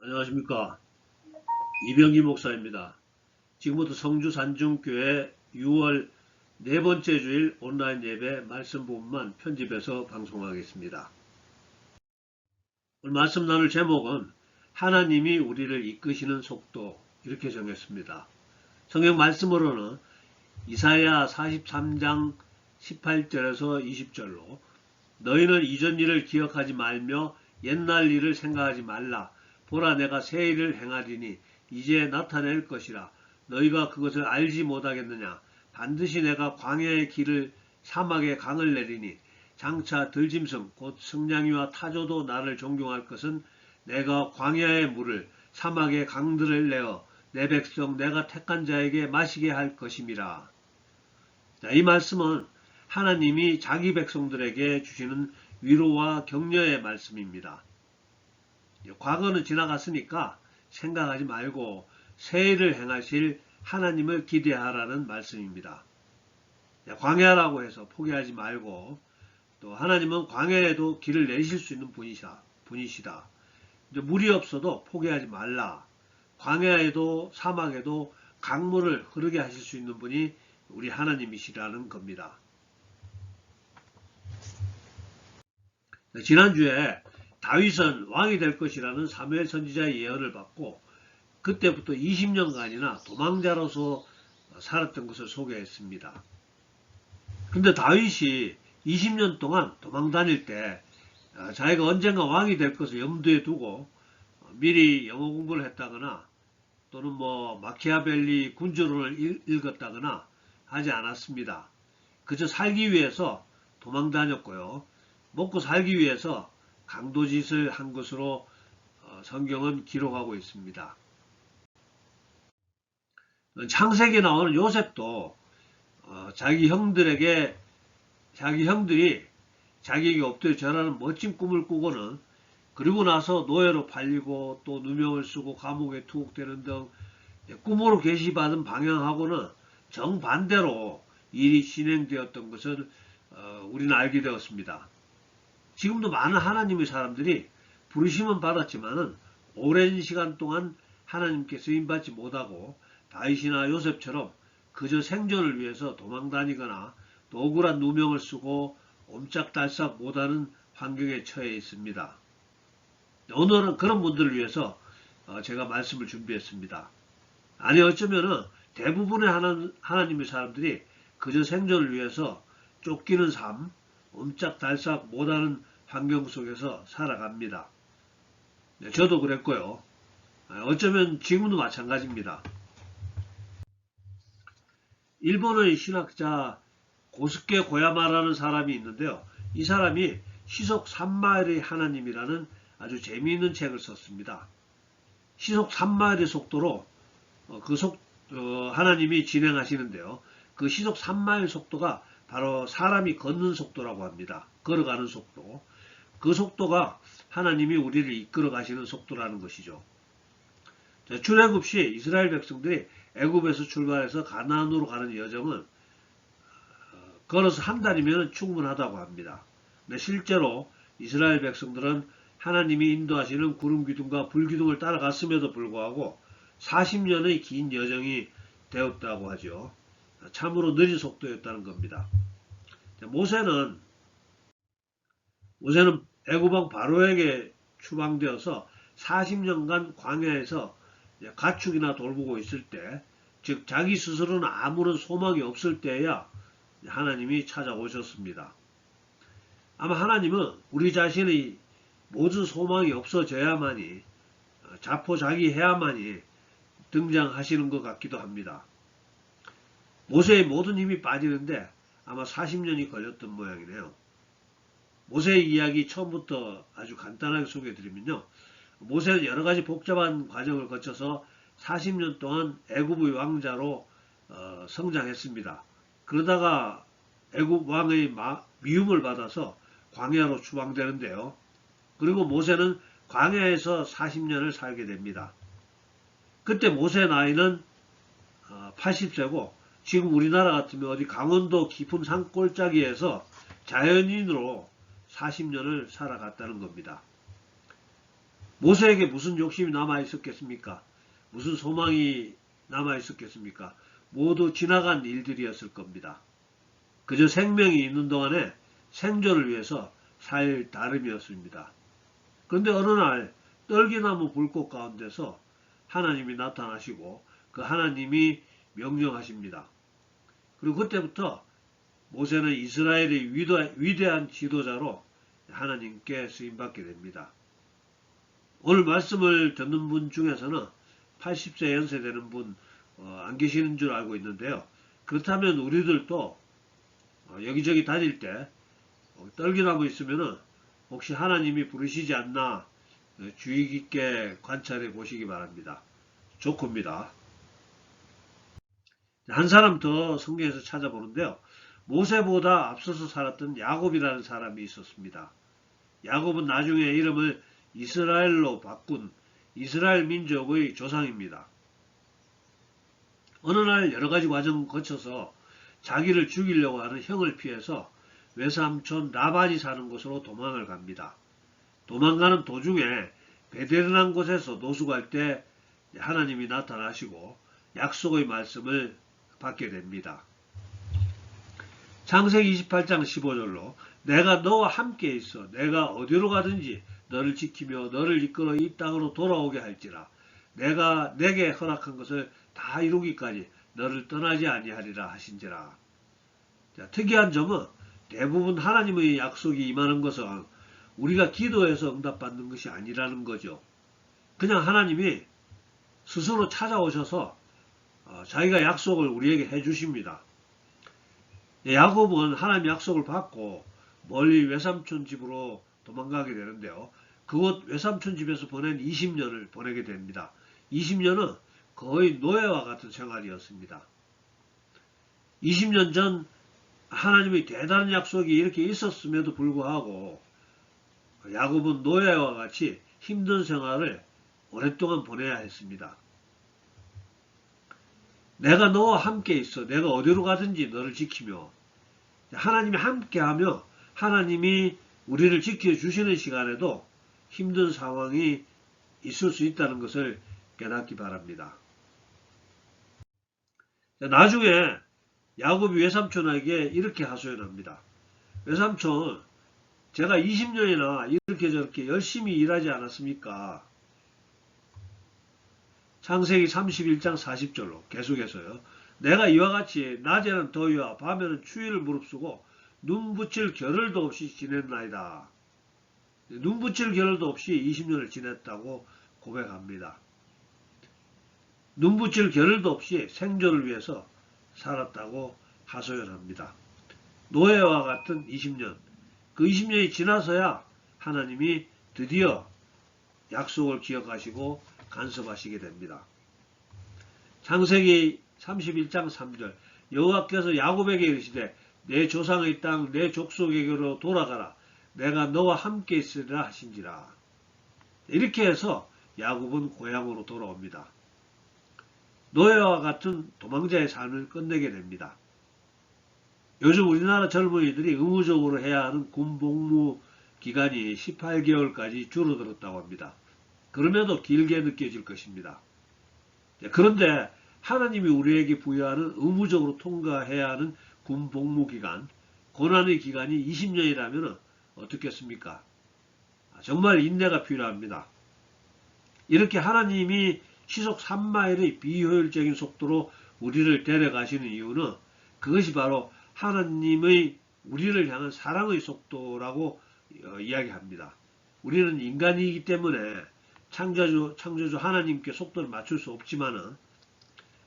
안녕하십니까. 이병기 목사입니다. 지금부터 성주 산중교회 6월 네 번째 주일 온라인 예배 말씀 부분만 편집해서 방송하겠습니다. 오늘 말씀 나눌 제목은 하나님이 우리를 이끄시는 속도, 이렇게 정했습니다. 성경 말씀으로는 이사야 43장 18절에서 20절로 너희는 이전 일을 기억하지 말며 옛날 일을 생각하지 말라. 보라, 내가 새 일을 행하리니 이제 나타낼 것이라. 너희가 그것을 알지 못하겠느냐. 반드시 내가 광야의 길을 사막의 강을 내리니 장차 들짐승 곧 승냥이와 타조도 나를 존경할 것은 내가 광야의 물을 사막의 강들을 내어 내 백성 내가 택한 자에게 마시게 할 것임이라. 자, 이 말씀은 하나님이 자기 백성들에게 주시는 위로와 격려의 말씀입니다. 과거는 지나갔으니까 생각하지 말고 새 일을 행하실 하나님을 기대하라는 말씀입니다. 광야라고 해서 포기하지 말고 또 하나님은 광야에도 길을 내실 수 있는 분이시다. 물이 없어도 포기하지 말라. 광야에도 사막에도 강물을 흐르게 하실 수 있는 분이 우리 하나님이시라는 겁니다. 지난주에 다윗은 왕이 될 것이라는 사무엘 선지자의 예언을 받고 그때부터 20년간이나 도망자로서 살았던 것을 소개했습니다. 근데 다윗이 20년 동안 도망 다닐 때 자기가 언젠가 왕이 될 것을 염두에 두고 미리 영어 공부를 했다거나 또는 마키아벨리 군주론을 읽었다거나 하지 않았습니다. 그저 살기 위해서 도망 다녔고요. 먹고 살기 위해서 강도짓을 한 것으로 성경은 기록하고 있습니다. 창세기에 나오는 요셉도 자기 형들이 자기에게 엎드려 절하는 멋진 꿈을 꾸고는 그리고 나서 노예로 팔리고 또 누명을 쓰고 감옥에 투옥되는 등 꿈으로 계시받은 방향하고는 정반대로 일이 진행되었던 것을 우리는 알게 되었습니다. 지금도 많은 하나님의 사람들이 부르심은 받았지만은 오랜 시간 동안 하나님께 쓰임받지 못하고 다윗이나 요셉처럼 그저 생존을 위해서 도망다니거나 또 억울한 누명을 쓰고 옴짝달싹 못하는 환경에 처해 있습니다. 오늘은 그런 분들을 위해서 제가 말씀을 준비했습니다. 아니 어쩌면은 대부분의 하나님의 사람들이 그저 생존을 위해서 쫓기는 삶, 옴짝달싹 못하는 환경 속에서 살아갑니다. 저도 그랬고요. 어쩌면 지금도 마찬가지입니다. 일본의 신학자 고스케 고야마라는 사람이 있는데요. 이 사람이 시속 3마일의 하나님이라는 아주 재미있는 책을 썼습니다. 시속 3마일의 속도로 하나님이 진행하시는데요. 그 시속 3마일 속도가 바로 사람이 걷는 속도라고 합니다. 걸어가는 속도. 그 속도가 하나님이 우리를 이끌어 가시는 속도라는 것이죠. 출애굽 시 이스라엘 백성들이 애굽에서 출발해서 가나안으로 가는 여정은 걸어서 한 달이면 충분하다고 합니다. 근데 실제로 이스라엘 백성들은 하나님이 인도하시는 구름 기둥과 불 기둥을 따라갔음에도 불구하고 40년의 긴 여정이 되었다고 하죠. 참으로 느린 속도였다는 겁니다. 모세는 애굽왕 바로에게 추방되어서 40년간 광야에서 가축이나 돌보고 있을 때, 즉 자기 스스로는 아무런 소망이 없을 때야 하나님이 찾아오셨습니다. 아마 하나님은 우리 자신의 모든 소망이 없어져야만이, 자포자기해야만이 등장하시는 것 같기도 합니다. 모세의 모든 힘이 빠지는데 아마 40년이 걸렸던 모양이네요. 모세의 이야기 처음부터 아주 간단하게 소개해드리면요. 모세는 여러가지 복잡한 과정을 거쳐서 40년 동안 애굽의 왕자로 성장했습니다. 그러다가 애굽 왕의 미움을 받아서 광야로 추방되는데요. 그리고 모세는 광야에서 40년을 살게 됩니다. 그때 모세의 나이는 80세고 지금 우리나라 같으면 어디 강원도 깊은 산골짜기에서 자연인으로 40년을 살아갔다는 겁니다. 모세에게 무슨 욕심이 남아 있었겠습니까? 무슨 소망이 남아 있었겠습니까? 모두 지나간 일들이었을 겁니다. 그저 생명이 있는 동안에 생존을 위해서 살 따름이었습니다. 그런데 어느 날 떨기나무 불꽃 가운데서 하나님이 나타나시고 그 하나님이 명령하십니다. 그리고 그때부터 모세는 이스라엘의 위대한 지도자로 하나님께 쓰임받게 됩니다. 오늘 말씀을 듣는 분 중에서는 80세 연세 되는 분 안 계시는 줄 알고 있는데요. 그렇다면 우리들도 여기저기 다닐 때 떨기나무 있으면은 혹시 하나님이 부르시지 않나 주의 깊게 관찰해 보시기 바랍니다. 좋습니다. 한 사람 더 성경에서 찾아보는데요. 모세보다 앞서서 살았던 야곱이라는 사람이 있었습니다. 야곱은 나중에 이름을 이스라엘로 바꾼 이스라엘 민족의 조상입니다. 어느 날 여러 가지 과정을 거쳐서 자기를 죽이려고 하는 형을 피해서 외삼촌 라반이 사는 곳으로 도망을 갑니다. 도망가는 도중에 베데르란 곳에서 노숙할 때 하나님이 나타나시고 약속의 말씀을 받게 됩니다. 창세기 28장 15절로 내가 너와 함께 있어 내가 어디로 가든지 너를 지키며 너를 이끌어 이 땅으로 돌아오게 할지라 내가 내게 허락한 것을 다 이루기까지 너를 떠나지 아니하리라 하신지라. 자, 특이한 점은 대부분 하나님의 약속이 임하는 것은 우리가 기도해서 응답받는 것이 아니라는 거죠. 그냥 하나님이 스스로 찾아오셔서 자기가 약속을 우리에게 해주십니다. 야곱은 하나님의 약속을 받고 멀리 외삼촌 집으로 도망가게 되는데요. 그곳 외삼촌 집에서 보낸 20년을 보내게 됩니다. 20년은 거의 노예와 같은 생활이었습니다. 20년 전 하나님의 대단한 약속이 이렇게 있었음에도 불구하고 야곱은 노예와 같이 힘든 생활을 오랫동안 보내야 했습니다. 내가 너와 함께 있어 내가 어디로 가든지 너를 지키며 하나님이 함께하며 하나님이 우리를 지켜주시는 시간에도 힘든 상황이 있을 수 있다는 것을 깨닫기 바랍니다. 나중에 야곱이 외삼촌에게 이렇게 하소연합니다. 외삼촌, 제가 20년이나 이렇게 저렇게 열심히 일하지 않았습니까? 창세기 31장 40절로 계속해서요. 내가 이와 같이 낮에는 더위와 밤에는 추위를 무릅쓰고 눈 붙일 겨를도 없이 지냈나이다. 눈 붙일 겨를도 없이 20년을 지냈다고 고백합니다. 눈 붙일 겨를도 없이 생존을 위해서 살았다고 하소연합니다. 노예와 같은 20년. 그 20년이 지나서야 하나님이 드디어 약속을 기억하시고 간섭하시게 됩니다. 창세기 31장 3절 여호와께서 야곱에게 이르시되 내 조상의 땅 내 족속에게로 돌아가라 내가 너와 함께 있으리라 하신지라. 이렇게 해서 야곱은 고향으로 돌아옵니다. 노예와 같은 도망자의 삶을 끝내게 됩니다. 요즘 우리나라 젊은이들이 의무적으로 해야 하는 군복무 기간이 18개월까지 줄어들었다고 합니다. 그럼에도 길게 느껴질 것입니다. 그런데 하나님이 우리에게 부여하는 의무적으로 통과해야 하는 군복무 기간, 고난의 기간이 20년이라면 어떻겠습니까? 정말 인내가 필요합니다. 이렇게 하나님이 시속 3마일의 비효율적인 속도로 우리를 데려가시는 이유는 그것이 바로 하나님의 우리를 향한 사랑의 속도라고 이야기합니다. 우리는 인간이기 때문에 창조주 하나님께 속도를 맞출 수 없지만은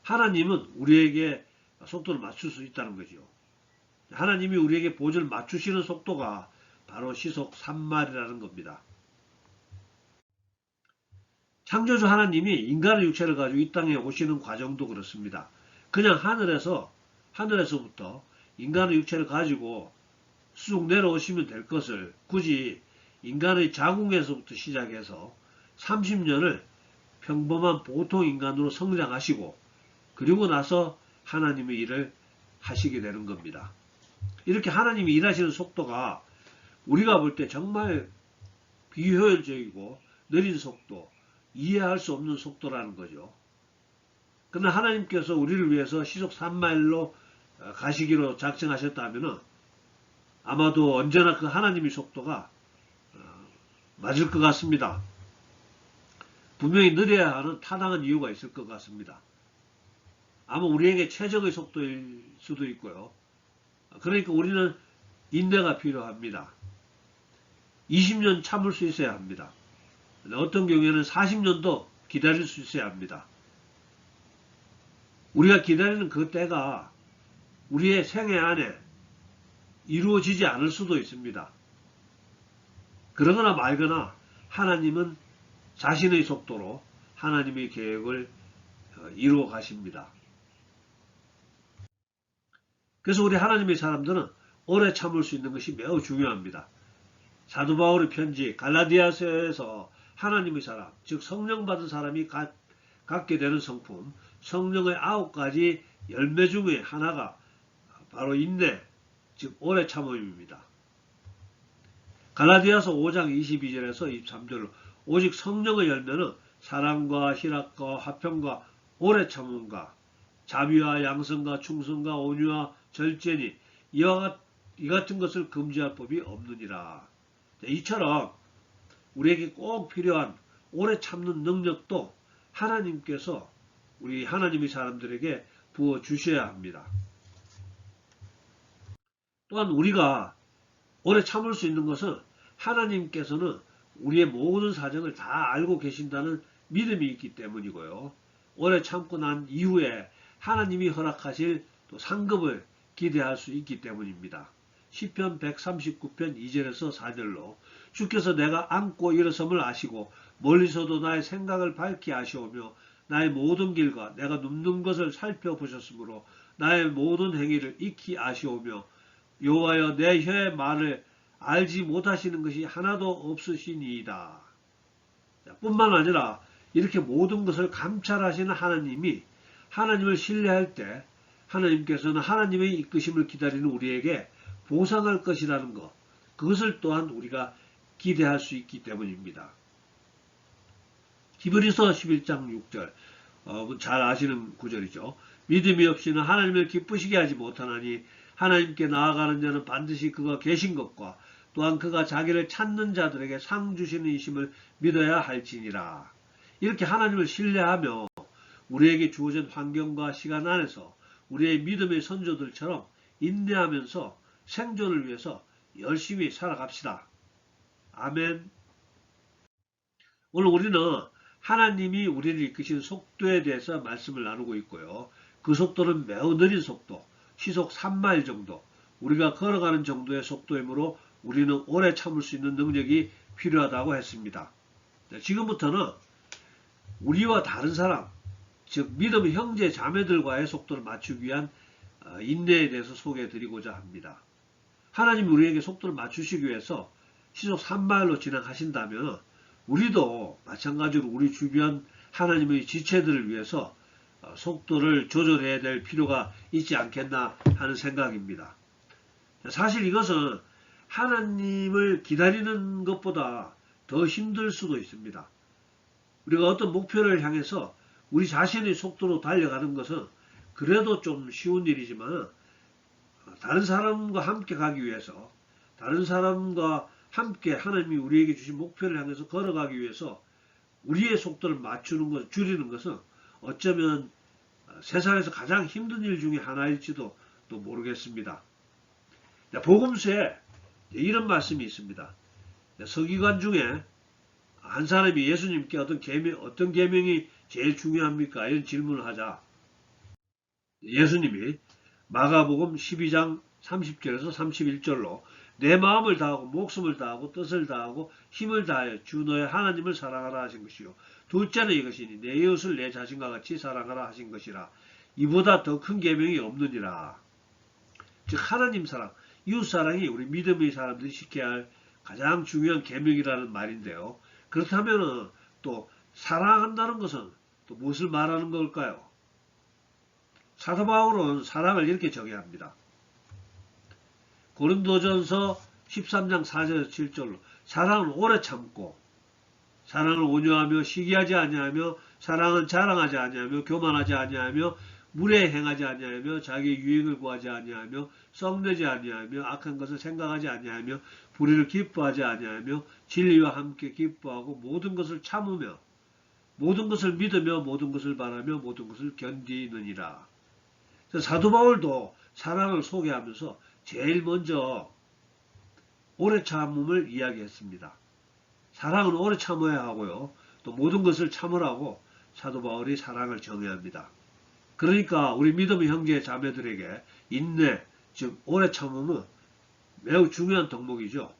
하나님은 우리에게 속도를 맞출 수 있다는 거죠. 하나님이 우리에게 보조를 맞추시는 속도가 바로 시속 3마일이라는 겁니다. 창조주 하나님이 인간의 육체를 가지고 이 땅에 오시는 과정도 그렇습니다. 그냥 하늘에서부터 인간의 육체를 가지고 쑥 내려오시면 될 것을 굳이 인간의 자궁에서부터 시작해서 30년을 평범한 보통 인간으로 성장하시고 그리고 나서 하나님의 일을 하시게 되는 겁니다. 이렇게 하나님이 일하시는 속도가 우리가 볼 때 정말 비효율적이고 느린 속도, 이해할 수 없는 속도라는 거죠. 그러나 하나님께서 우리를 위해서 시속 3마일로 가시기로 작정하셨다면 아마도 언제나 그 하나님의 속도가 맞을 것 같습니다. 분명히 느려야 하는 타당한 이유가 있을 것 같습니다. 아마 우리에게 최적의 속도일 수도 있고요. 그러니까 우리는 인내가 필요합니다. 20년 참을 수 있어야 합니다. 어떤 경우에는 40년도 기다릴 수 있어야 합니다. 우리가 기다리는 그 때가 우리의 생애 안에 이루어지지 않을 수도 있습니다. 그러거나 말거나 하나님은 자신의 속도로 하나님의 계획을 이루어 가십니다. 그래서 우리 하나님의 사람들은 오래 참을 수 있는 것이 매우 중요합니다. 사도 바울의 편지 갈라디아서에서 하나님의 사람, 즉 성령 받은 사람이 갖게 되는 성품, 성령의 9가지 열매 중에 하나가 바로 인내, 즉 오래 참음입니다. 갈라디아서 5장 22절에서 23절로 오직 성령의 열매는 사랑과 희락과 화평과 오래 참음과 자비와 양성과 충성과 온유와 절제니 이 같은 것을 금지할 법이 없느니라. 이처럼 우리에게 꼭 필요한 오래 참는 능력도 하나님께서 우리 하나님의 사람들에게 부어 주셔야 합니다. 또한 우리가 오래 참을 수 있는 것은 하나님께서는 우리의 모든 사정을 다 알고 계신다는 믿음이 있기 때문이고요. 오래 참고 난 이후에 하나님이 허락하실 또 상급을 기대할 수 있기 때문입니다. 시편 139편 2절에서 4절로 주께서 내가 앉고 일어섬을 아시고 멀리서도 나의 생각을 밝히 아시오며 나의 모든 길과 내가 눕는 것을 살펴보셨으므로 나의 모든 행위를 익히 아시오며 여호와여 내 혀의 말을 알지 못하시는 것이 하나도 없으시니이다. 뿐만 아니라 이렇게 모든 것을 감찰하시는 하나님이 하나님을 신뢰할 때 하나님께서는 하나님의 이끄심을 기다리는 우리에게 보상할 것이라는 것, 그것을 또한 우리가 기대할 수 있기 때문입니다. 히브리서 11장 6절, 잘 아시는 구절이죠. 믿음이 없이는 하나님을 기쁘시게 하지 못하나니 하나님께 나아가는 자는 반드시 그가 계신 것과 또한 그가 자기를 찾는 자들에게 상 주시는 이심을 믿어야 할지니라. 이렇게 하나님을 신뢰하며 우리에게 주어진 환경과 시간 안에서 우리의 믿음의 선조들처럼 인내하면서 생존을 위해서 열심히 살아갑시다. 아멘. 오늘 우리는 하나님이 우리를 이끄신 속도에 대해서 말씀을 나누고 있고요. 그 속도는 매우 느린 속도, 시속 3마일 정도, 우리가 걸어가는 정도의 속도이므로 우리는 오래 참을 수 있는 능력이 필요하다고 했습니다. 지금부터는 우리와 다른 사람, 즉 믿음의 형제 자매들과의 속도를 맞추기 위한 인내에 대해서 소개해 드리고자 합니다. 하나님이 우리에게 속도를 맞추시기 위해서 시속 3마일로 진행하신다면 우리도 마찬가지로 우리 주변 하나님의 지체들을 위해서 속도를 조절해야 될 필요가 있지 않겠나 하는 생각입니다. 사실 이것은 하나님을 기다리는 것보다 더 힘들 수도 있습니다. 우리가 어떤 목표를 향해서 우리 자신의 속도로 달려가는 것은 그래도 좀 쉬운 일이지만 다른 사람과 함께 가기 위해서, 다른 사람과 함께 하나님이 우리에게 주신 목표를 향해서 걸어가기 위해서 우리의 속도를 맞추는 것, 줄이는 것은 어쩌면 세상에서 가장 힘든 일 중에 하나일지도 또 모르겠습니다. 복음서에 이런 말씀이 있습니다. 서기관 중에 한 사람이 예수님께 어떤 계명이 제일 중요합니까? 이런 질문을 하자 예수님이 마가복음 12장 30절에서 31절로 내 마음을 다하고 목숨을 다하고 뜻을 다하고 힘을 다하여 주 너의 하나님을 사랑하라 하신 것이요 둘째는 이것이니 내 이웃을 내 자신과 같이 사랑하라 하신 것이라. 이보다 더 큰 계명이 없느니라. 즉 하나님 사랑, 이웃 사랑이 우리 믿음의 사람들이 지켜야 할 가장 중요한 계명이라는 말인데요. 그렇다면 또 사랑한다는 것은 또 무엇을 말하는 걸까요? 사도 바울은 사랑을 이렇게 정의합니다. 고린도전서 13장 4절에서 7절로 사랑은 오래 참고 사랑을 온유하며 시기하지 아니하며 사랑은 자랑하지 아니하며 교만하지 아니하며 무례 행하지 아니하며 자기 유익을 구하지 아니하며 썩내지 아니하며 악한 것을 생각하지 아니하며 불의를 기뻐하지 아니하며 진리와 함께 기뻐하고 모든 것을 참으며 모든 것을 믿으며 모든 것을 바라며 모든 것을 견디느니라. 사도 바울도 사랑을 소개하면서 제일 먼저 오래 참음을 이야기했습니다. 사랑은 오래 참아야 하고요. 또 모든 것을 참으라고 사도 바울이 사랑을 정의합니다. 그러니까 우리 믿음의 형제 자매들에게 인내, 즉 오래 참음은 매우 중요한 덕목이죠.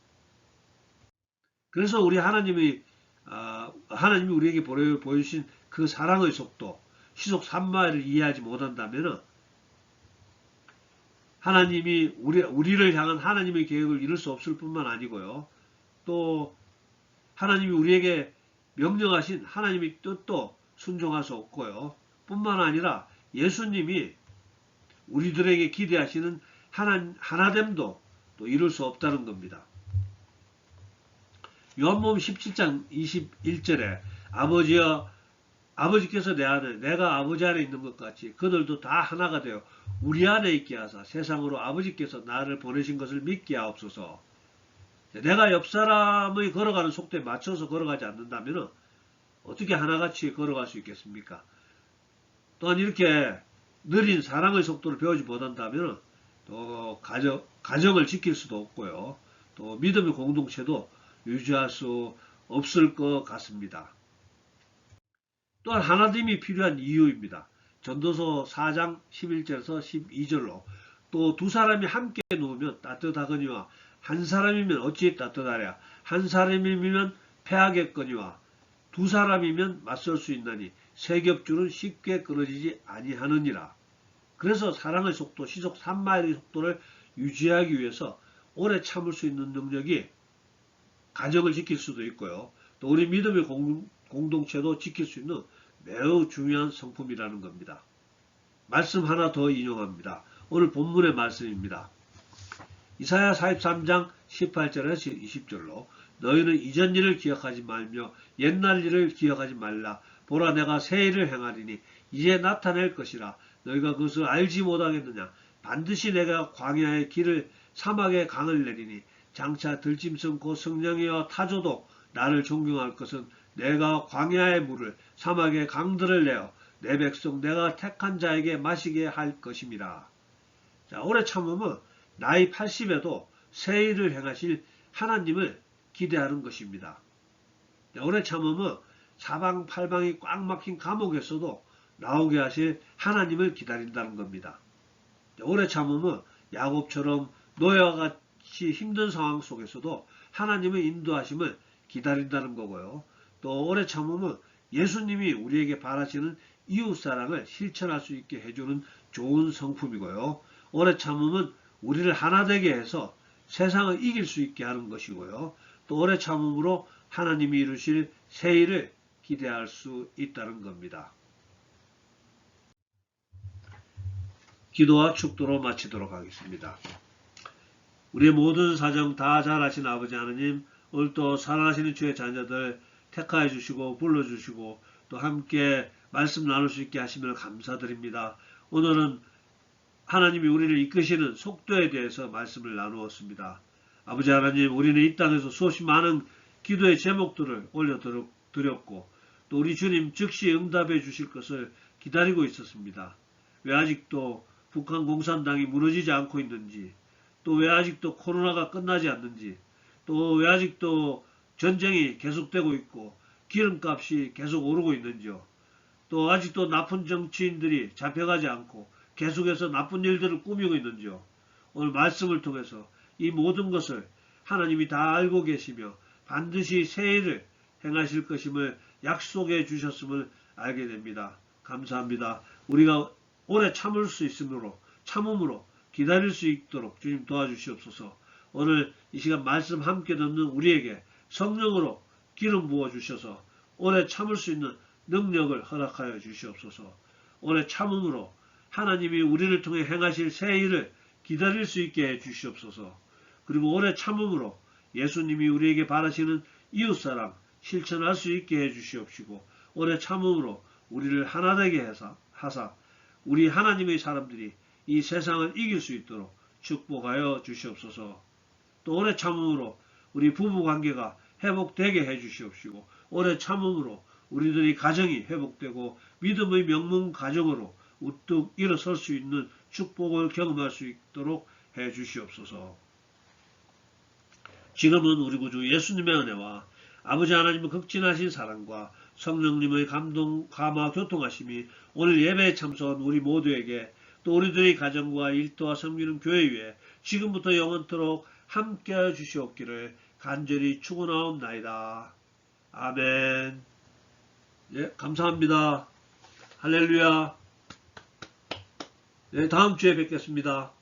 그래서 우리 하나님이 우리에게 보여주신 그 사랑의 속도, 시속 3마일을 이해하지 못한다면 하나님이 우리를 향한 하나님의 계획을 이룰 수 없을 뿐만 아니고요. 또 하나님이 우리에게 명령하신 하나님의 뜻도 순종할 수 없고요. 뿐만 아니라 예수님이 우리들에게 기대하시는 하나됨도 또 이룰 수 없다는 겁니다. 요한복음 17장 21절에 아버지여 아버지께서 내 안에 내가 아버지 안에 있는 것 같이 그들도 다 하나가 되어 우리 안에 있게 하사 세상으로 아버지께서 나를 보내신 것을 믿게 하옵소서. 내가 옆 사람의 걸어가는 속도에 맞춰서 걸어가지 않는다면 어떻게 하나같이 걸어갈 수 있겠습니까? 또한 이렇게 느린 사랑의 속도를 배우지 못한다면 또 가정을 지킬 수도 없고요. 또 믿음의 공동체도 유지할 수 없을 것 같습니다. 또한 하나됨이 필요한 이유입니다. 전도서 4장 11절에서 12절로 또 두 사람이 함께 누우면 따뜻하거니와 한 사람이면 어찌 따뜻하랴 한 사람이면 패하겠거니와 두 사람이면 맞설 수 있나니 세 겹줄은 쉽게 끊어지지 아니하느니라. 그래서 사랑의 속도, 시속 3마일의 속도를 유지하기 위해서 오래 참을 수 있는 능력이 가정을 지킬 수도 있고요. 또 우리 믿음의 공동체도 지킬 수 있는 매우 중요한 성품이라는 겁니다. 말씀 하나 더 인용합니다. 오늘 본문의 말씀입니다. 이사야 43장 18절에서 20절로 너희는 이전 일을 기억하지 말며 옛날 일을 기억하지 말라. 보라 내가 새 일을 행하리니 이제 나타낼 것이라. 너희가 그것을 알지 못하겠느냐. 반드시 내가 광야의 길을 사막의 강을 내리니 장차 들짐승 곧 성령이와 타조도 나를 존경할 것은 내가 광야의 물을 사막의 강들을 내어 내 백성 내가 택한 자에게 마시게 할 것임이라. 자, 오래 참으면 나이 80에도 새 일을 행하실 하나님을 기대하는 것입니다. 오래 참으면 사방팔방이 꽉 막힌 감옥에서도 나오게 하실 하나님을 기다린다는 겁니다. 오래 참으면 야곱처럼 노예와 같이 힘든 상황 속에서도 하나님의 인도하심을 기다린다는 거고요. 또 오래 참으면 예수님이 우리에게 바라시는 이웃사랑을 실천할 수 있게 해주는 좋은 성품이고요. 오래 참으면 우리를 하나 되게 해서 세상을 이길 수 있게 하는 것이고요. 또 오래 참음으로 하나님이 이루실 새 일을 기대할 수 있다는 겁니다. 기도와 축도로 마치도록 하겠습니다. 우리의 모든 사정 다 잘 아신 아버지 하나님, 오늘 또 사랑하시는 주의 자녀들 택하여 주시고 불러주시고 또 함께 말씀 나눌 수 있게 하시면 감사드립니다. 오늘은 하나님이 우리를 이끄시는 속도에 대해서 말씀을 나누었습니다. 아버지 하나님, 우리는 이 땅에서 수없이 많은 기도의 제목들을 올려드렸고 또 우리 주님 즉시 응답해 주실 것을 기다리고 있었습니다. 왜 아직도 북한 공산당이 무너지지 않고 있는지, 또 왜 아직도 코로나가 끝나지 않는지, 또 왜 아직도 전쟁이 계속되고 있고 기름값이 계속 오르고 있는지요. 또 아직도 나쁜 정치인들이 잡혀가지 않고 계속해서 나쁜 일들을 꾸미고 있는지요. 오늘 말씀을 통해서 이 모든 것을 하나님이 다 알고 계시며 반드시 새 일을 행하실 것임을 약속해 주셨음을 알게 됩니다. 감사합니다. 우리가 오래 참을 수 있으므로 참음으로 기다릴 수 있도록 주님 도와주시옵소서. 오늘 이 시간 말씀 함께 듣는 우리에게 성령으로 기름 부어 주셔서 오래 참을 수 있는 능력을 허락하여 주시옵소서. 오래 참음으로 하나님이 우리를 통해 행하실 새 일을 기다릴 수 있게 해 주시옵소서. 그리고 오래 참음으로 예수님이 우리에게 바라시는 이웃사랑, 실천할 수 있게 해주시옵시고 오래 참음으로 우리를 하나되게 하사 우리 하나님의 사람들이 이 세상을 이길 수 있도록 축복하여 주시옵소서. 또 오래 참음으로 우리 부부관계가 회복되게 해주시옵시고 오래 참음으로 우리들의 가정이 회복되고 믿음의 명문 가정으로 우뚝 일어설 수 있는 축복을 경험할 수 있도록 해주시옵소서. 지금은 우리 구주 예수님의 은혜와 아버지 하나님의 극진하신 사랑과 성령님의 감동, 감화, 교통하심이 오늘 예배에 참석한 우리 모두에게 또 우리들의 가정과 일터와 섬기는 교회 위에 지금부터 영원토록 함께하여 주시옵기를 간절히 축원하옵나이다. 아멘. 예, 감사합니다. 할렐루야. 네, 다음 주에 뵙겠습니다.